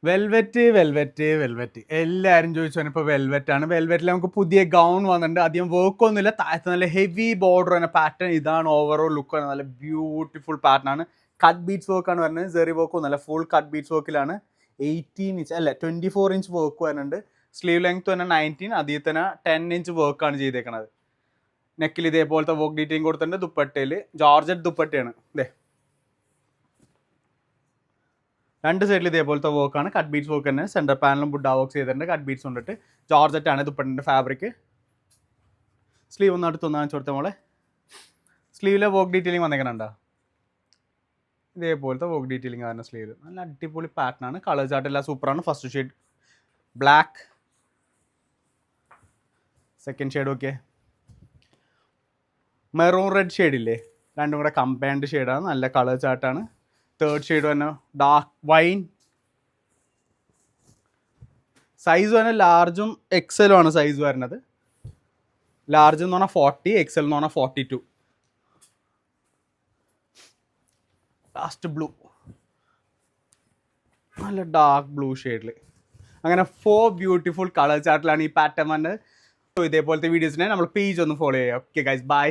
Velvet എല്ലാവരും ചോദിച്ചു ഇപ്പോൾ വെൽവെറ്റാണ്. വെൽവെറ്റിൽ നമുക്ക് പുതിയ ഗൗൺ വന്നിട്ടുണ്ട്. അധികം വർക്കൊന്നുമില്ല. താഴത്ത് നല്ല ഹെവി ബോർഡർ തന്നെ പാറ്റേൺ. ഇതാണ് ഓവറോൾ ലുക്ക്. നല്ല ബ്യൂട്ടിഫുൾ പാറ്റേൺ ആണ്. കട്ട് ബീറ്റ്സ് വർക്കാണ് വരുന്നത്. സെറി വർക്കും നല്ല ഫുൾ കട്ട് ബീറ്റ്സ് വർക്കിലാണ്. 18 ഇഞ്ച് അല്ല 24 ഇഞ്ച് വർക്ക് വരുന്നുണ്ട്. സ്ലീവ് ലെങ്ത് തന്നെ 19. അതിൽ തന്നെ 10 ഇഞ്ച് വർക്കാണ് ചെയ്തേക്കണത്. നെക്കിൽ ഇതേപോലത്തെ വർക്ക് ഡീറ്റെയിലും കൊടുത്തിട്ടുണ്ട്. ദുപ്പട്ടയിൽ ജോർജറ്റ് ദുപ്പട്ടയാണ്. ഇതേ രണ്ട് സൈഡിൽ ഇതേപോലത്തെ വർക്കാണ്. കട്ട് ബീറ്റ്സ് വർക്ക് തന്നെ. സെൻറ്റർ പാനലും ബുഡ വർക്ക് ചെയ്തിട്ടുണ്ട്. കട്ട് ബീറ്റ്സ് കൊണ്ടിട്ട് ജോർജറ്റ് ആണ് ദുപ്പട്ടൻ്റെ ഫാബ്രിക്. സ്ലീവ് ഒന്ന് അടുത്തൊന്ന് കാണിച്ചു കൊടുത്ത മോളെ. സ്ലീവിലെ വർക്ക് ഡീറ്റെയിലിംഗ് വന്നേക്കണുണ്ടോ? ഇതേപോലത്തെ വർക്ക് ഡീറ്റെയിലിംഗ് ആണ് സ്ലീവ്. നല്ല അടിപൊളി പാറ്റേൺ ആണ്. കളർ ചാർട്ട് എല്ലാം സൂപ്പറാണ്. First shade black, second shade okay maroon red ഷെയ്ഡില്ലേ, രണ്ടും കൂടെ കമ്പൈൻഡ് ഷെയ്ഡാണ്. നല്ല കളർ ചാർട്ടാണ്. തേർഡ് ഷെയ്ഡ് തന്നെ ഡാർക്ക് വൈൻ. സൈസ് തന്നെ ലാർജും എക്സലും ആണ് സൈസ് വരുന്നത്. ലാർജ് എന്ന് പറഞ്ഞാൽ 40, എക്സൽ എന്ന് പറഞ്ഞാൽ 42. ലാസ്റ്റ് ബ്ലൂ, നല്ല ഡാർക്ക് ബ്ലൂ ഷെയ്ഡിൽ. അങ്ങനെ 4 ബ്യൂട്ടിഫുൾ കളർ ചാർട്ടിലാണ് ഈ പാറ്റേൺ വന്നത്. ഇതേപോലത്തെ വീഡിയോസിനെ നമ്മൾ പേജ് ഒന്ന് ഫോളോ ചെയ്യുക. Okay guys, by.